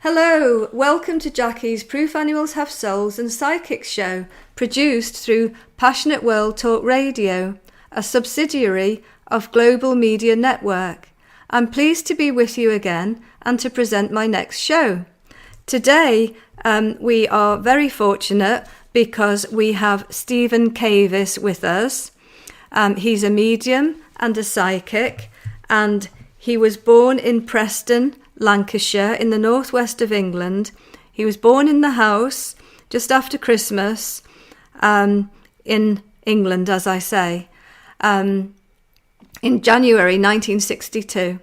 Hello, welcome to Jackie's Proof Animals Have Souls and Psychics show, produced through Passionate World Talk Radio, a subsidiary of Global Media Network. I'm pleased to be with you again and to present my next show. Today, we are very fortunate because we have Stephen Cavis with us. He's a medium and a psychic, and he was born in Preston, Lancashire, in the northwest of England. He was born in the house just after Christmas in England, as I say, in January 1962.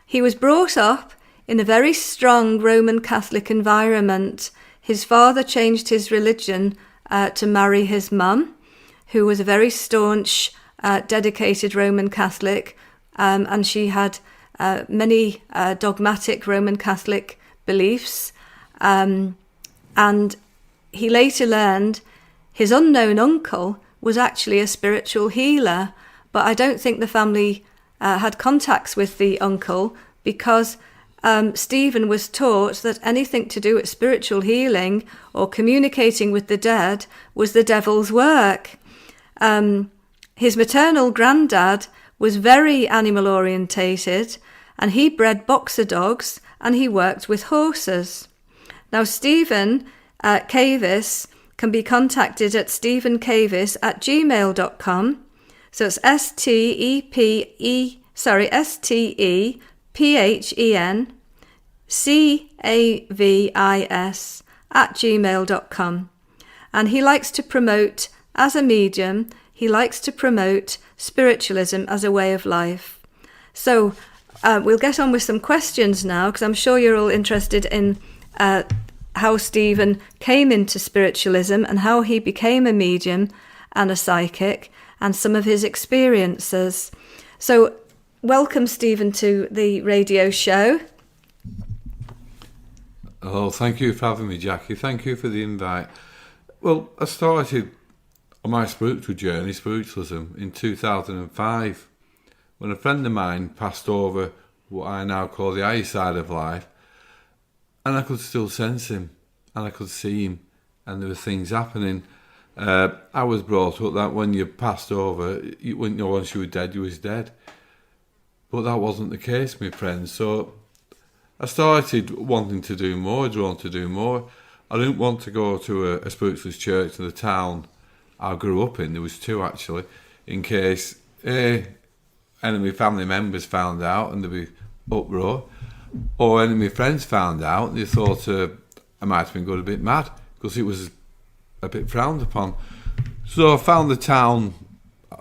He was brought up in a very strong Roman Catholic environment. His father changed his religion to marry his mum, who was a very staunch, dedicated Roman Catholic, and she had many dogmatic Roman Catholic beliefs. And he later learned his unknown uncle was actually a spiritual healer, but I don't think the family had contacts with the uncle because Stephen was taught that anything to do with spiritual healing or communicating with the dead was the devil's work. His maternal granddad was very animal orientated, and he bred boxer dogs and he worked with horses. Now, Stephen Cavis can be contacted at stephencavis@gmail.com. So it's StephenCavis@gmail.com. And he likes to promote, as a medium, he likes to promote spiritualism as a way of life. So we'll get on with some questions now, because I'm sure you're all interested in how Stephen came into spiritualism and how he became a medium and a psychic and some of his experiences. So welcome, Stephen, to the radio show. Oh, thank you for having me, Jackie. Thank you for the invite. Well, I started on my spiritual journey, spiritualism, in 2005, when a friend of mine passed over what I now call the higher side of life, and I could still sense him, and I could see him, and there were things happening. I was brought up that when you passed over, you wouldn't know once you were dead, you was dead. But that wasn't the case, my friends. So I started wanting to do more, drawn to do more. I didn't want to go to a spiritualist church in the town I grew up in. There was two, actually, in case any of my family members found out and there'd be uproar, or any of my friends found out and they thought I might have been going a bit mad because it was a bit frowned upon. So I found the town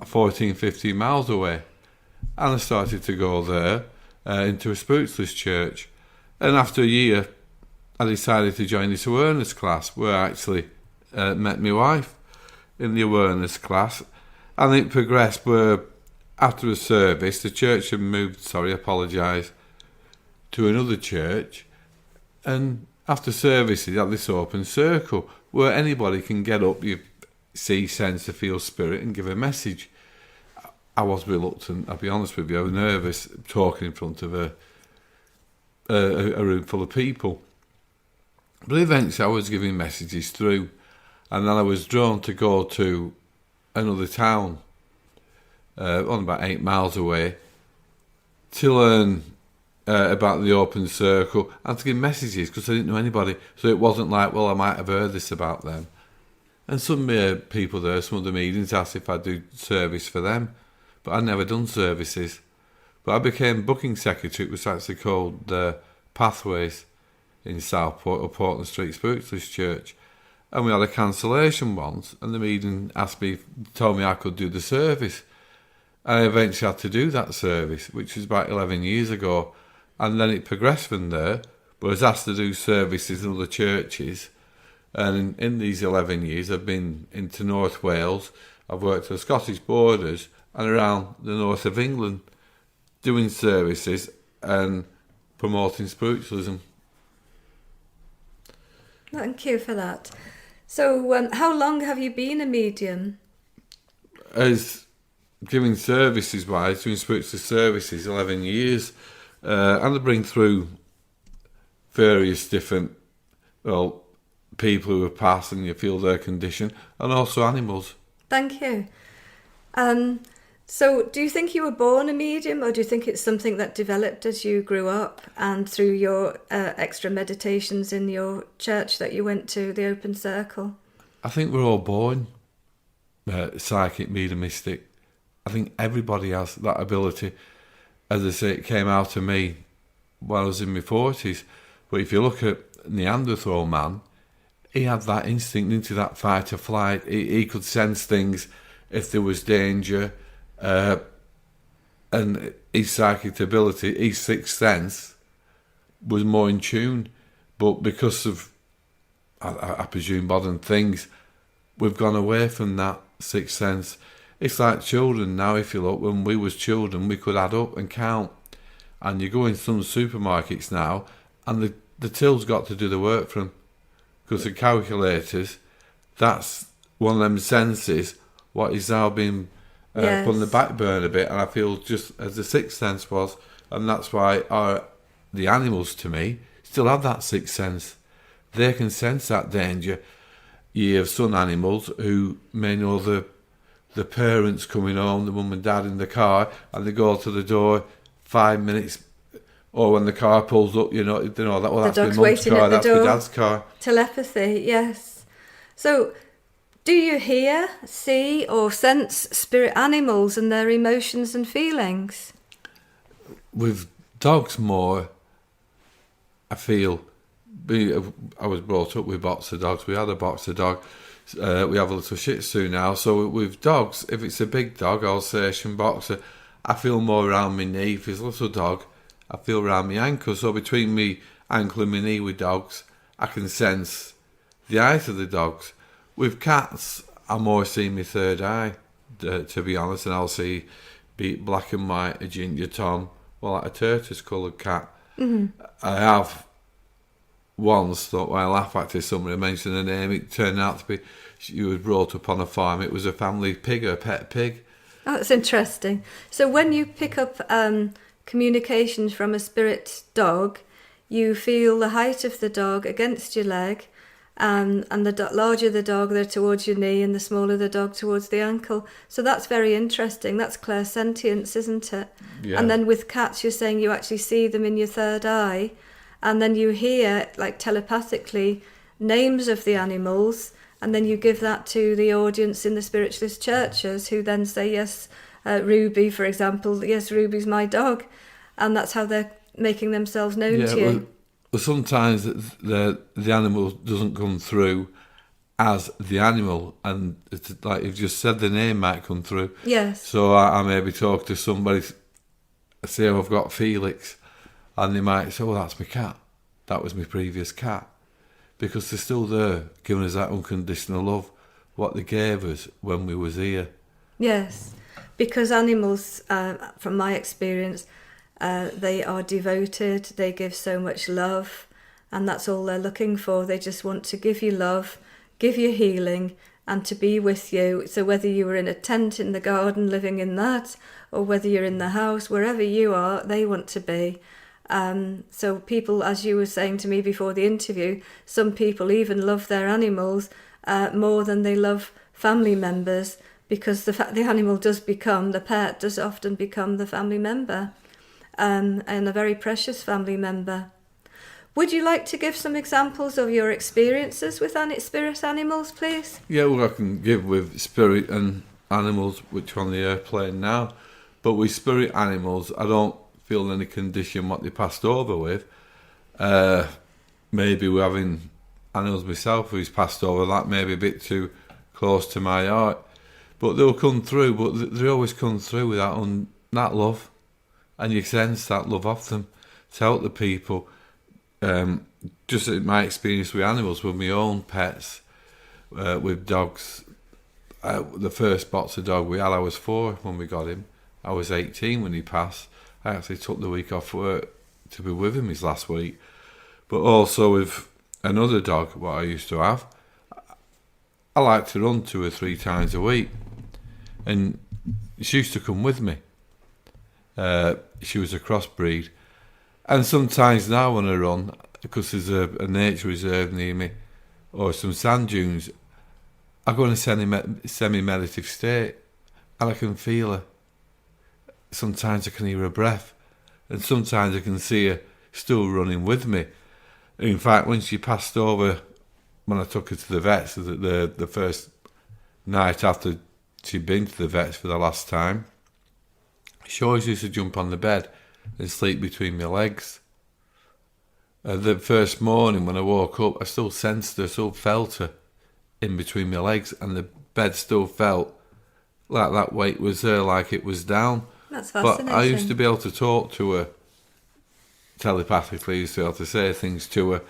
14, 15 miles away, and I started to go there into a spiritualist church. And after a year, I decided to join this awareness class, where I actually met my wife in the awareness class, and it progressed where after a service, the church had moved, I apologise, to another church, and after services, had this open circle where anybody can get up, you see, sense, or feel spirit, and give a message. I was reluctant, I'll be honest with you, I was nervous talking in front of a room full of people. But eventually I was giving messages through, and then I was drawn to go to another town, on about 8 miles away, to learn about the open circle and to give messages, because I didn't know anybody. So it wasn't like, well, I might have heard this about them. And some people there, some of the meetings, asked if I'd do service for them, but I'd never done services. But I became booking secretary. It was actually called Pathways in Southport, or Portland Street Spiritualist Church. And we had a cancellation once, and the meeting told me I could do the service. I eventually had to do that service, which was about 11 years ago. And then it progressed from there, but I was asked to do services in other churches. And in these 11 years, I've been into North Wales, I've worked at the Scottish borders and around the north of England, doing services and promoting spiritualism. Thank you for that. So how long have you been a medium? As giving services-wise, doing spiritual services, 11 years. And I bring through various different, well, people who have passed and you feel their condition, and also animals. Thank you. So do you think you were born a medium, or do you think it's something that developed as you grew up and through your extra meditations in your church that you went to, the Open Circle? I think we're all born psychic, mediumistic. I think everybody has that ability. As I say, it came out of me when I was in my 40s. But if you look at Neanderthal man, he had that instinct into that fight or flight. He could sense things if there was danger. And his psychic ability, his sixth sense, was more in tune. But because of, I presume, modern things, we've gone away from that sixth sense. It's like children now, if you look. When we was children, we could add up and count. And you go in some supermarkets now, and the till's got to do the work for them. Because the calculators, that's one of them senses, what is now being put on the back burner a bit. And I feel just as the sixth sense was, and that's why the animals, to me, still have that sixth sense. They can sense that danger. You have some animals who may know the parents coming home, the mum and dad in the car, and they go to the door 5 minutes, or when the car pulls up, you know that, well, that's my mum's car, that's my dad's car. Telepathy, yes. So, do you hear, see, or sense spirit animals and their emotions and feelings? With dogs more, I feel. I was brought up with boxer dogs. We had a boxer dog. We have a little Shih Tzu now. So with dogs, if it's a big dog, Alsatian boxer, I feel more around my knee. If it's a little dog, I feel around my ankle. So between me ankle and my knee with dogs, I can sense the eyes of the dogs. With cats, I more see my third eye, to be honest, and I'll see be it black and white, a ginger tom, well, like a turquoise-coloured cat. Mm-hmm. I have once thought, well, I laugh at somebody mentioned her name. It turned out to be she was brought up on a farm. It was a family pig, a pet pig. Oh, that's interesting. So when you pick up communications from a spirit dog, you feel the height of the dog against your leg, and the larger the dog, they're towards your knee, and the smaller the dog towards the ankle. So that's very interesting. That's clairsentience, isn't it? Yeah. And then with cats, you're saying you actually see them in your third eye, and then you hear, like telepathically, names of the animals, and then you give that to the audience in the spiritualist churches, who then say, yes, Ruby, for example, yes, Ruby's my dog. And that's how they're making themselves known to you. Well, sometimes the animal doesn't come through as the animal, and it's like you've just said, the name might come through. Yes. So I maybe talk to somebody, say, I've got Felix, and they might say, oh, that's my cat. That was my previous cat. Because they're still there, giving us that unconditional love, what they gave us when we was here. Yes, because animals, from my experience, they are devoted, they give so much love, and that's all they're looking for. They just want to give you love, give you healing, and to be with you. So whether you were in a tent in the garden living in that, or whether you're in the house, wherever you are, they want to be. So people, as you were saying to me before the interview, some people even love their animals more than they love family members, because the animal does become, the pet does often become the family member, and a very precious family member. Would you like to give some examples of your experiences with spirit animals, please? Yeah, well, I can give with spirit and animals, which are on the airplane now. But with spirit animals, I don't feel any condition what they passed over with. Maybe we're having animals myself who's passed over, that may be a bit too close to my heart. But they'll come through, but they always come through with that love. And you sense that love of them to help the people. Just in my experience with animals, with my own pets, with dogs. The first boxer dog we had, I was 4 when we got him. I was 18 when he passed. I actually took the week off work to be with him his last week. But also with another dog, what I used to have, I like to run 2 or 3 times a week. And she used to come with me. She was a crossbreed. And sometimes now when I run, because there's a nature reserve near me, or some sand dunes, I go in a semi-meditative state, and I can feel her. Sometimes I can hear her breath, and sometimes I can see her still running with me. In fact, when she passed over, when I took her to the vets, the first night after she'd been to the vets for the last time, she always used to jump on the bed and sleep between my legs. The first morning when I woke up, I still sensed her, still felt her in between my legs, and the bed still felt like that weight was there, like it was down. That's fascinating. But I used to be able to talk to her telepathically, used to be able to say things to her,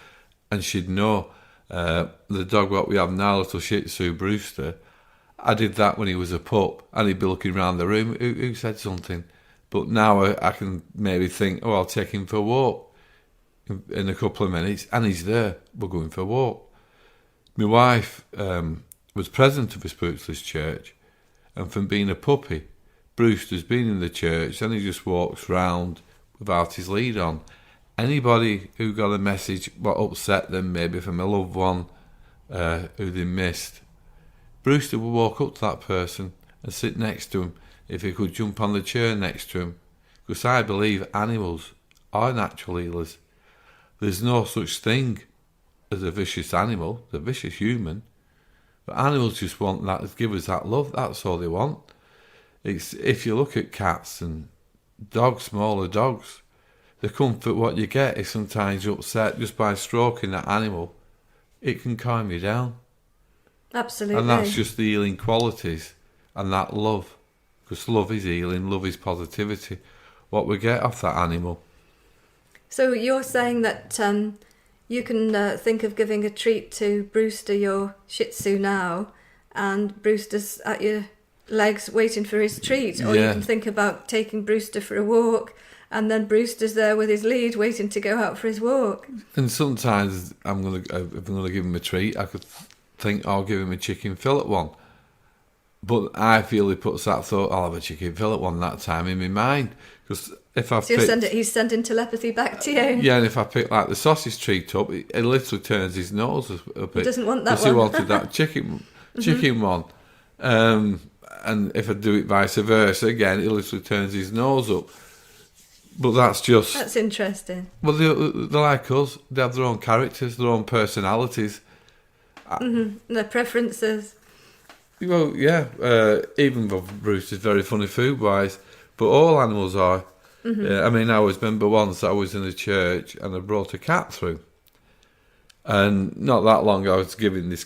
and she'd know. The dog what we have now, little Shih Tzu Brewster, I did that when he was a pup, and he'd be looking around the room, who said something? But now I can maybe think, I'll take him for a walk in a couple of minutes, and he's there, we're going for a walk. My wife was president of a spiritualist church, and from being a puppy, Brewster's been in the church, and he just walks round without his lead on. Anybody who got a message what upset them, maybe from a loved one who they missed, Brewster would walk up to that person and sit next to him, if he could jump on the chair next to him. Because I believe animals are natural healers. There's no such thing as a vicious animal, a vicious human. But animals just want that, give us that love, that's all they want. If you look at cats and dogs, smaller dogs, the comfort what you get is sometimes you're upset just by stroking that animal. It can calm you down. Absolutely. And that's just the healing qualities and that love. Because love is healing, love is positivity. What we get off that animal. So you're saying that you can think of giving a treat to Brewster, your Shih Tzu now, and Brewster's at your legs waiting for his treat. Or you can think about taking Brewster for a walk, and then Brewster's there with his lead waiting to go out for his walk. And sometimes if I'm gonna give him a treat, I could think I'll give him a chicken fillet one. But I feel he puts that thought, I'll have a chicken fillet one that time in my mind. Because if I he's sending telepathy back to you. Yeah, and if I pick like the sausage treat up, it literally turns his nose up. He doesn't want that one. Because he wanted that chicken one. And if I do it vice versa, again, it literally turns his nose up. But that's interesting. Well, they're like us. They have their own characters, their own personalities. Their preferences. Well, yeah. Even though Bruce is very funny food-wise, but all animals are. I mean, I always remember once I was in a church and I brought a cat through. And not that long ago, I was giving this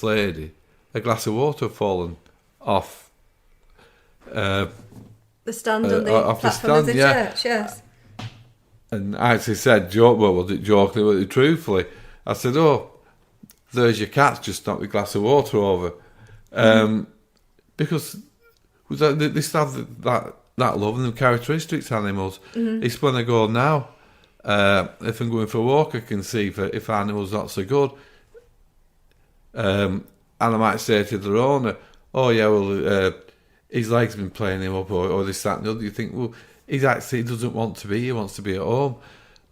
lady, a glass of water fallen off the stand on the platform of the church, yes. And I actually said, was it jokingly, was it truthfully? I said, there's your cat, just knocked the glass of water over. Because they still have that love and the characteristics, animals. It's when I go now, if I'm going for a walk, I can see if animal's not so good. And I might say to the owner, his leg's been playing him up, or this, that, and the other. You think, well, he doesn't want to be, he wants to be at home.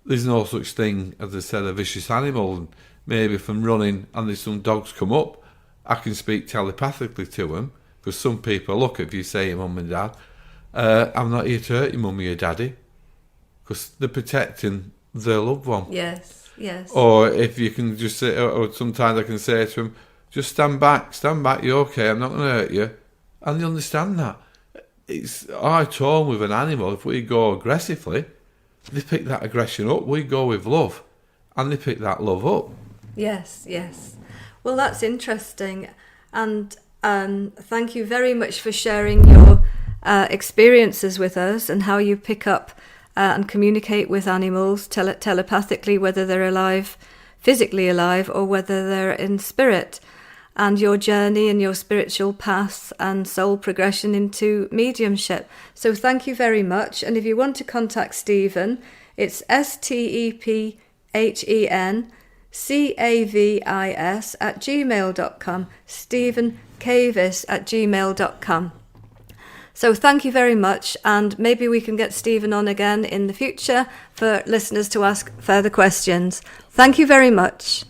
There's no such thing, as I said, a vicious animal. And maybe if I'm running and there's some dogs come up, I can speak telepathically to them. Because some people, look, if you say mum and dad, I'm not here to hurt your mum or your daddy. Because they're protecting their loved one. Yes. Or if you can just say, or sometimes I can say to them, just stand back, you're okay, I'm not going to hurt you. And they understand that. It's our tone with an animal. If we go aggressively, they pick that aggression up. We go with love, and they pick that love up. Yes. Well, that's interesting. And thank you very much for sharing your experiences with us and how you pick up and communicate with animals telepathically, whether they're alive, physically alive, or whether they're in spirit, and your journey and your spiritual path and soul progression into mediumship. So thank you very much. And if you want to contact Stephen, it's StephenCavis@gmail.com, StephenCavis@gmail.com. So thank you very much, and maybe we can get Stephen on again in the future for listeners to ask further questions. Thank you very much.